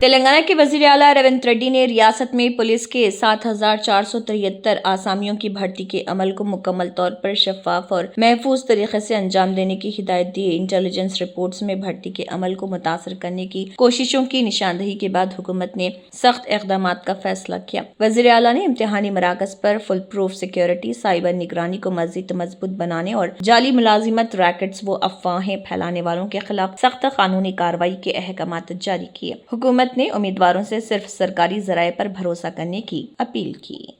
तेलंगाना के वज़ीर आला रेवंत रेड्डी ने रियासत में पुलिस के 7,473 आसामियों की भर्ती के अमल को मुकम्मल तौर पर शफाफ और महफूज तरीके से अंजाम देने की हिदायत दी। इंटेलिजेंस रिपोर्ट्स में भर्ती के अमल को मुतासर करने की कोशिशों की निशानदही के बाद हुकूमत ने सख्त इक़दाम का फैसला किया। वज़ीर आला ने इम्तिहानी मराकज़ पर फुल प्रूफ सिक्योरिटी, साइबर निगरानी को मज़ीद मजबूत बनाने और जाली मुलाजिमत, रैकेट्स व अफवाहें फैलाने वालों के खिलाफ सख्त कानूनी कार्रवाई के अहकामात जारी किए। हुकूमत ने उम्मीदवारों से सिर्फ सरकारी ज़राए पर भरोसा करने की अपील की।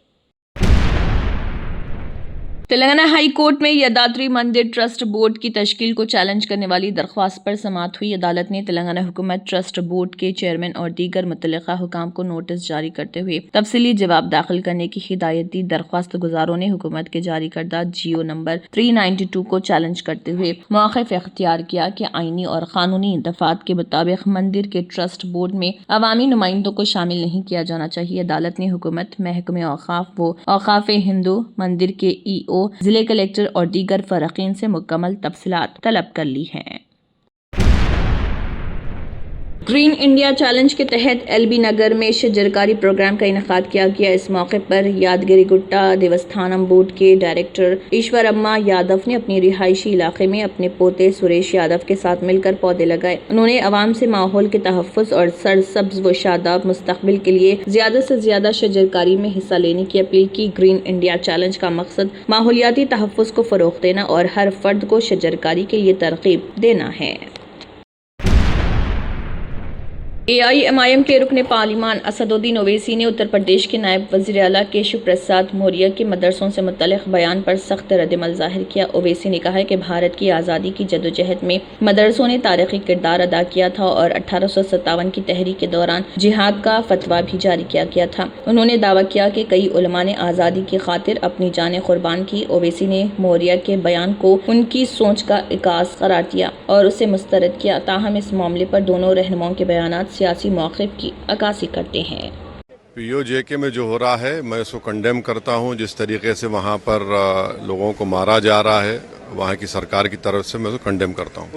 तेलंगाना हाई कोर्ट में यादाद्री मंदिर ट्रस्ट बोर्ड की तश्कील को चैलेंज करने वाली दरख्वास्त पर समाअत हुई। अदालत ने तेलंगाना हुकूमत ट्रस्ट बोर्ड के चेयरमैन और दीगर मुतल्लिका हुकाम को नोटिस जारी करते हुए तफसीली जवाब दाखिल करने की हिदायत दी। दरख्वास्त गुजारों ने हुकूमत के जारी करदा GO नंबर 392 को चैलेंज करते हुए मौक़िफ़ इख्तियार किया कि आईनी और कानूनी दफ़ात के मुताबिक मंदिर के ट्रस्ट बोर्ड में अवामी नुमाइंदों को शामिल नहीं किया जाना चाहिए। अदालत ने हुकूमत, महकमे औक़ाफ़ व औक़ाफ़े हिंदू, मंदिर के EO, जिले कलेक्टर और दीगर फ़रक़ीन से मुकम्मल तफ़सीलात तलब कर ली हैं। ग्रीन इंडिया चैलेंज के तहत LB नगर में शजरकारी प्रोग्राम का इनेकाद किया गया। इस मौके पर यादगिरी गुट्टा देवस्थानम बोर्ड के डायरेक्टर ईश्वरम्मा यादव ने अपनी रिहायशी इलाके में अपने पोते सुरेश यादव के साथ मिलकर पौधे लगाए। उन्होंने अवाम से माहौल के तहफ़्फ़ुज़ और सरसब्ज़ व शादाब मुस्तक़बिल के लिए ज़्यादा से ज़्यादा शजरकारी में हिस्सा लेने की अपील की। ग्रीन इंडिया चैलेंज का मकसद माहौलियाती तहफ़्फ़ुज़ को फ़रोग़ देना और हर फर्द को शजरकारी के लिए तरग़ीब देना है। AIMIM के रुकने पार्लिमान असदुद्दीन ओवैसी ने उत्तर प्रदेश के नायब वज़ीर आला केशव प्रसाद मौर्य के मदरसों से मुतल्लिक़ बयान पर सख्त रद्द-ए-अमल ज़ाहिर किया। ओवैसी ने कहा है कि भारत की आज़ादी की जदोजहद में मदरसों ने तारीख़ी किरदार अदा किया था और 1857 की तहरीक के दौरान जिहाद का फतवा भी जारी किया गया था। उन्होंने दावा किया कि कई उलमा ने आज़ादी की खातिर अपनी जानें कुर्बान की। ओवैसी ने मौर्य के बयान को उनकी सोच का इकास करार दिया और उसे मुस्तरद किया। ताहम इस मामले पर दोनों रहनुमाओं के बयानात सियासी मौक़िफ़ की अक्कासी करते हैं। POJK में जो हो रहा है मैं उसको कंडेम करता हूं। जिस तरीके से वहां पर लोगों को मारा जा रहा है वहां की सरकार की तरफ से, मैं उसको कंडेम करता हूं।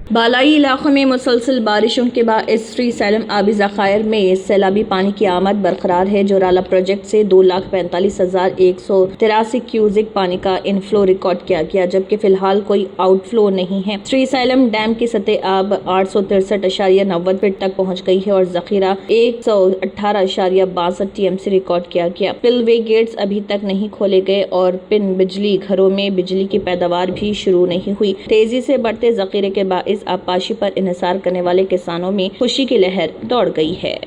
बालाई इलाकों में मुसलसल बारिशों के बाइस श्रीसैलम आबी ज़खायर में सैलाबी पानी की आमद बरकरार है। जोराला प्रोजेक्ट से 2,45,183 क्यूसिक पानी का इनफ्लो रिकॉर्ड किया गया, जबकि फिलहाल कोई आउटफ्लो नहीं है। श्रीसैलम डैम की सतह अब 863.90 फीट तक पहुँच गई है और ज़ख़ीरा 118.62 TMC रिकॉर्ड किया गया। स्पिलवे गेट्स अभी तक नहीं खोले गए और पिन बिजली घरों में बिजली की पैदावार भी शुरू नहीं हुई। तेजी से बढ़ते ज़ख़ीरे के बाइस आबपाशी पर इन्हिसार करने वाले किसानों में खुशी की लहर दौड़ गई है।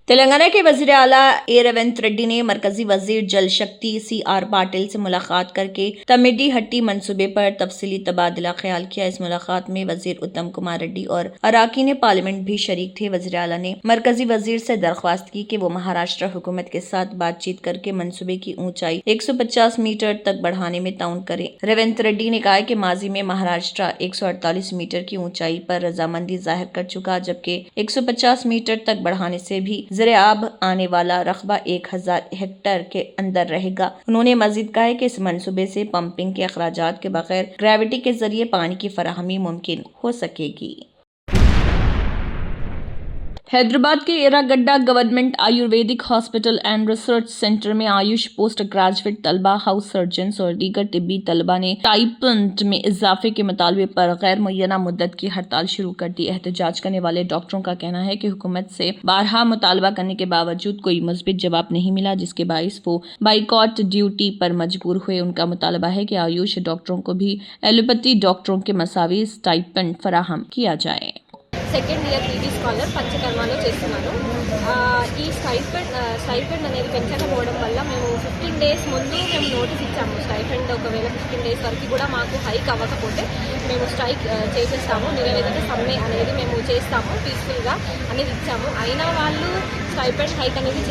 तेलंगाना के वज़ीर आला रेवंत रेड्डी ने मरकजी वज़ीर जल शक्ति CR पाटिल से मुलाकात करके तमिडी हट्टी मंसूबे पर तफसीली तबादला ख्याल किया। इस मुलाकात में वज़ीर उत्तम कुमार रेड्डी और अराकीन पार्लियामेंट भी शरीक थे। वज़ीर आला ने मरकजी वज़ीर से दरख्वास्त की कि वो महाराष्ट्र हुकूमत के साथ बातचीत करके मंसूबे की ऊंचाई 150 मीटर तक बढ़ाने में ताउन करें। रेवंत रेड्डी ने कहा कि माजी में महाराष्ट्र 148 मीटर की ऊंचाई पर रजामंदी जाहिर कर चुका, जबकि 150 मीटर तक बढ़ाने से भी ज़र-ए-आब आने वाला रकबा 1000 हेक्टेयर के अंदर रहेगा। उन्होंने मजीद कहा कि इस मंसूबे से पंपिंग के अखराजात के बगैर ग्रेविटी के जरिए पानी की फराहमी मुमकिन हो सकेगी। हैदराबाद के Erragadda government Ayurvedic hospital and research centre में आयुष पोस्ट ग्रेजुएट तलबा, हाउस सर्जन्स और दीगर तिब्बी तलबा ने स्टाइपेंड में इजाफे के मुतालबे पर गैर मुय्यना मुद्दत की हड़ताल शुरू कर दी। एहतजाज करने वाले डॉक्टरों का कहना है कि हुकूमत से बारहा मुतालबा करने के बावजूद कोई मुस्बित जवाब नहीं मिला, जिसके बाइस वो बाइकॉट ड्यूटी पर मजबूर हुए। उनका मुतालबा है कि आयुष डॉक्टरों को भी एलोपैथी डॉक्टरों के मसावी स्टाइपेंड फराहम किया जाए। సెకండ్ ఇయర్ పీజీ స్కాలర్ పంచకర్మలో చేస్తున్నాను. ఈ స్టైఫండ్ అనేది పెంచకపోవడం వల్ల మేము 15 డేస్ ముందు మేము నోటీస్ ఇచ్చాము. స్టైఫండ్ ఒకవేళ 15 డేస్ వరకు కూడా మాకు హైక్ అవ్వకపోతే మేము స్ట్రైక్ చేసేస్తాము, నిరవేదిక సమ్మె అనేది మేము చేస్తాము పీస్ఫుల్గా అనేది ఇచ్చాము. అయినా వాళ్ళు స్టైఫండ్ హైక్ అనేది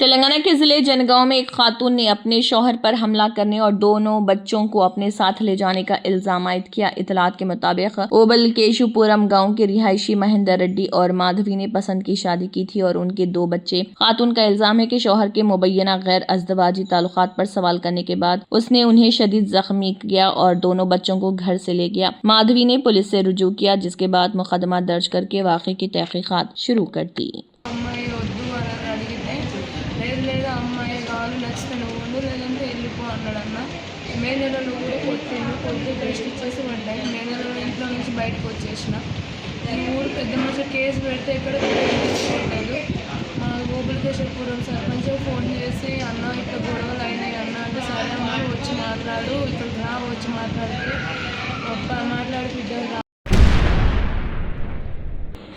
तेलंगाना के जिले जनगांव में एक खातून ने अपने शौहर पर हमला करने और दोनों बच्चों को अपने साथ ले जाने का इल्जाम आयद किया। इतलात के मुताबिक ओबल केशुपुरम गांव के रिहायशी महेंद्र रेड्डी और माधवी ने पसंद की शादी की थी और उनके 2 बच्चे। खातून का इल्जाम है कि शौहर के मुबैना गैर अज़दवाजी ताल्लुकात पर सवाल करने के बाद उसने उन्हें शदीद जख्मी किया और दोनों बच्चों को घर से ले गया। माधवी ने पुलिस से रुजू किया, जिसके बाद मुकदमा दर्ज करके वाक़े की तहकीकात शुरू कर दी। అమ్మాయి వద్దు అని అడిగితే లేదు లేదు అమ్మాయి కావాలి నచ్చితే నువ్వు ఉండు లేదంటే వెళ్ళిపో అన్నాడన్న. మే నెలలో కూడా కొట్టి టెస్ట్ ఇచ్చేసి పడ్డాయి. మే నెలలో ఇంట్లో నుంచి బయటకు వచ్చేసిన. ఈ ఊరు పెద్ద మనిషి కేసు పెడితే ఇక్కడ తీసుకోవట్లేదు. మా గోపులకేశ్వరపురం సర్పంచ్ ఫోన్ చేసి అన్న ఇట్లా గొడవలు అయినాయి అన్న అంటే సరే అమ్మ వచ్చి మాట్లాడు, ఇక్కడికి రా, వచ్చి మాట్లాడితే మాట్లాడి బిడ్డ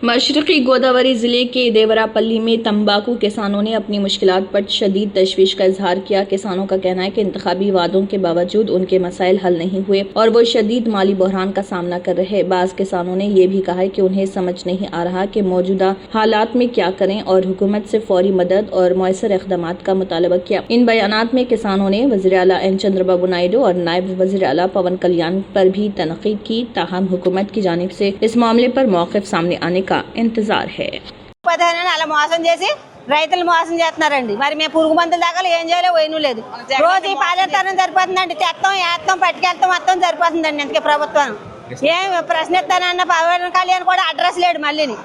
मशरक़ी गोदावरी ज़िले के देवरापल्ली में तंबाकू किसानों ने अपनी मुश्किलात पर शदीद तशवीश का इजहार किया। किसानों का कहना है कि इंतखाबी वादों के बावजूद उनके मसाइल हल नहीं हुए और वो शदीद माली बहरान का सामना कर रहे हैं। बाज़ किसानों ने यह भी कहा है कि उन्हें समझ नहीं आ रहा कि मौजूदा हालात में क्या करें और हुकूमत से फौरी मदद और मौसर इक़दामात का मुतालबा किया। इन बयानात में किसानों ने वज़ीर आला एन चंद्रबाबू नायडू और नायब वज़ीर आला पवन कल्याण पर भी तनकीद की। ताहम हुकूमत की जानिब से इस मामले पर मौक़िफ़ सामने आने का इंतजार है। అలా మోసం చేసి రైతులు మోసం చేస్తున్నారండి. మరి మేము పురుగు మందులు దాకా ఏం చేయాలో వేయను లేదు. రోజు ఈ పాలెత్తనం సరిపోతుందండి. తెత్తం ఏత్తం పట్టుకెళ్తాం మొత్తం సరిపోతుందండి. అందుకే ప్రభుత్వం ఏం ప్రశ్న ఎత్తానన్న పవన్ కళ్యాణ్ కూడా అడ్రస్ లేడు. మళ్ళీని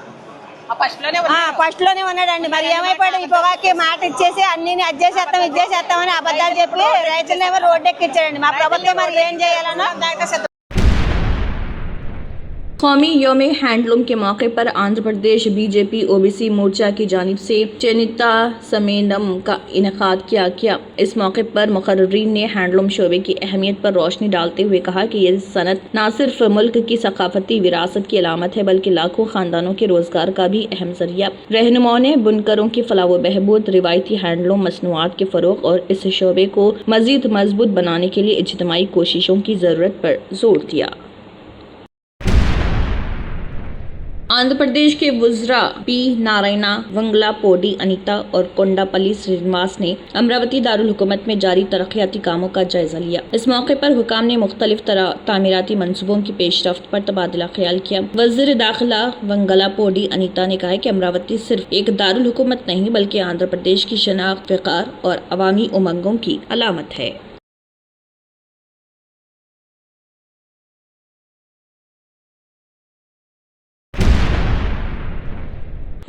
ఫస్ట్ లోనే ఉన్నాడండి. మరి ఏమైపోయాడు? ఈ పొగాకి మాట ఇచ్చేసి అన్ని అది చేసేస్తాం ఇది చేసేస్తామని అబద్ధాలు చెప్పి రైతులనేమో రోడ్డు ఎక్కించాడండి. మా ప్రభుత్వం మరి ఏం చేయాలన్నా कौमी योम हैंडलूम के मौके पर आंध्र प्रदेश बीजेपी ओबीसी मोर्चा की जानिब से चेनिता समेनम का इनेकाद किया गया। इस मौके पर मुकर्रीन ने हैंडलूम शोबे की अहमियत पर रोशनी डालते हुए कहा कि यह सनत न सिर्फ मुल्क की सकाफती विरासत की अलामत है बल्कि लाखों खानदानों के रोजगार का भी अहम जरिया। रहनुमाओं ने बुनकरों की फलाह व बहबूद, रिवायती हैंडलूम मसनूआत के फ़रोग़ और इस शोबे को मज़ीद मजबूत बनाने के लिए इज्तिमाई कोशिशों की ज़रूरत पर जोर दिया। आंध्र प्रदेश के वुज़रा पी नारायणा, वंगलापोडी अनीता और कोंडापल्ली श्रीनिवास ने अमरावती दारुल हुकूमत में जारी तरक्याती कामों का जायजा लिया। इस मौके पर हुकाम ने मुख्तलिफ तामीराती मंसूबों की पेशरफ्त पर तबादला ख्याल किया। वज़ीर दाखिला वंगलापोडी अनीता ने कहा कि अमरावती सिर्फ एक दारुल हुकूमत नहीं बल्कि आंध्र प्रदेश की शनाख्त, वक़ार और अवामी उमंगों की अलामत है।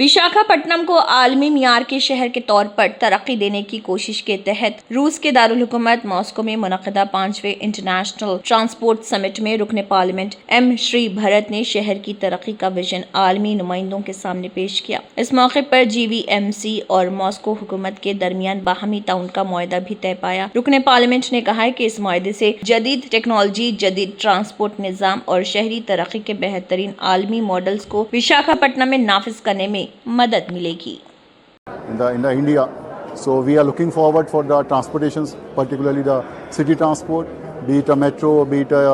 विशाखापट्टनम को आलमी मियार के शहर के तौर पर तरक्की देने की कोशिश के तहत रूस के दारुल हुकूमत मॉस्को में मुनक़दा 5वें इंटरनेशनल ट्रांसपोर्ट समिट में रुकने पार्लियामेंट एम श्री भरत ने शहर की तरक्की का विजन आलमी नुमाइंदों के सामने पेश किया। इस मौके पर GVMC और मॉस्को हुकूमत के दरमियान बाहमी ताउन का मुआहदा भी तय पाया। रुकने पार्लियामेंट ने कहा है कि इस मुआहदे से जदीद टेक्नोलॉजी, जदीद ट्रांसपोर्ट निज़ाम और शहरी तरक्की के बेहतरीन आलमी मॉडल्स को विशाखापट्टनम में नाफिज करने में मदद मिलेगी। in the India, so we are looking forward for the transportations, particularly the city transport, be it a metro, be it a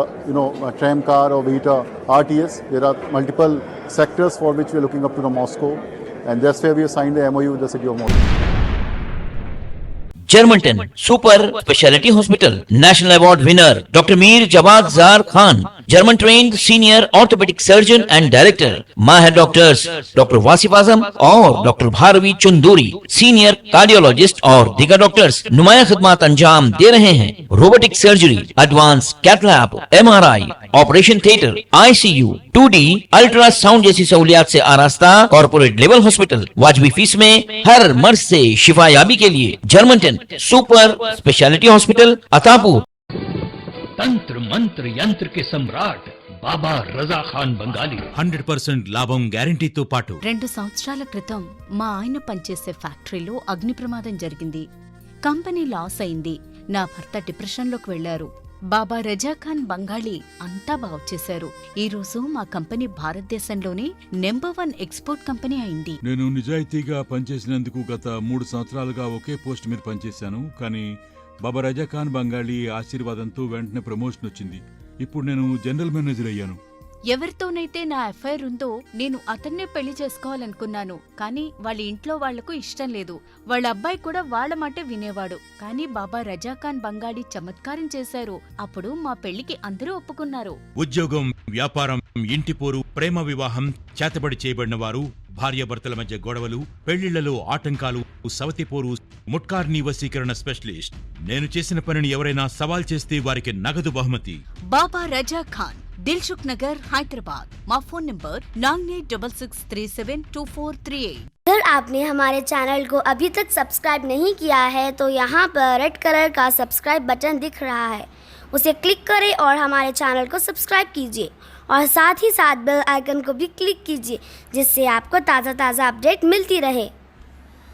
tram car, or be it a RTS. There are multiple sectors for which we are looking up to the Moscow, and that's where we have signed the MOU with the city of Moscow. Germanton super speciality hospital national award winner doctor Mir Jawad Zar Khan, German trained senior orthopaedic surgeon and director, माहिर doctors doctor Wasif Azam और doctor Bharvi Chanduri, senior cardiologist और दीगर doctors नुमाया खिदमत अंजाम दे रहे हैं। Robotic surgery, advance cath lab, MRI, operation theatre, ICU, 2D ultrasound जैसी सहूलियात से आरास्ता कॉर्पोरेट लेवल हॉस्पिटल, वाजबी फीस में हर मर्ज से शिफायाबी के लिए Germanton super speciality hospital Attapur. तंत्र मंत्र यंत्र के सम्राट బాబా రజా ఖాన్ బంగాలి 100% లాభం గ్యారెంటీతో పాటు 2 సంవత్సరాల క్రితం మా ఆయన పనిచేసే ఫ్యాక్టరీలో అగ్ని ప్రమాదం జరిగింది. కంపెనీ లాస్ అయింది. నా భర్త డిప్రెషన్లోకి వెళ్లారు. బాబా రజా ఖాన్ బంగాళీ అంతా బాగుచేశారు. ఈ రోజు మా కంపెనీ భారతదేశంలోనే నెంబర్ 1 ఎక్స్పోర్ట్ కంపెనీ అయింది. నేను నిజాయితీగా పనిచేసినందుకు గత 3 సంవత్సరాలుగా ఒకే పోస్ట్ మీద పనిచేశాను. కానీ బాబా రజా ఖాన్ బంగాళీ ఆశీర్వాదంతో వెంటనే ప్రమోషన్ వచ్చింది. ఇప్పుడు నేను జనరల్ మేనేజర్ అయ్యాను. ఎవరితోనైతే నా ఎఫ్ఐఆర్ ఉందో నేను అతన్నే పెళ్లి చేసుకోవాలనుకున్నాను. కానీ వాళ్ళ ఇంట్లో వాళ్లకు ఇష్టం లేదు. వాళ్ళ అబ్బాయి కూడా వాళ్ళ మాటే వినేవాడు. కానీ బాబా రజాఖాన్ బంగాళీ చమత్కారం చేశారు. అప్పుడు మా పెళ్లికి అందరూ ఒప్పుకున్నారు. ఉద్యోగం, వ్యాపారం, ఇంటి పోరు, ప్రేమ వివాహం, చేతబడి చేయబడిన వారు, భార్యాభర్తల మధ్య గొడవలు, పెళ్లిళ్లలో ఆటంకాలు, సవతిపోరు, ముట్కార్నీ వశీకరణ స్పెషలిస్ట్. నేను చేసిన పనిని ఎవరైనా సవాల్ చేస్తే వారికి నగదు బహుమతి. బాబా రజాఖాన్, दिलसुख नगर, हैदराबाद। माँ फोन नंबर 9866372438। अगर आपने हमारे चैनल को अभी तक सब्सक्राइब नहीं किया है तो यहाँ पर रेड कलर का सब्सक्राइब बटन दिख रहा है, उसे क्लिक करें और हमारे चैनल को सब्सक्राइब कीजिए और साथ ही साथ बेल आइकन को भी क्लिक कीजिए, जिससे आपको ताज़ा अपडेट मिलती रहे।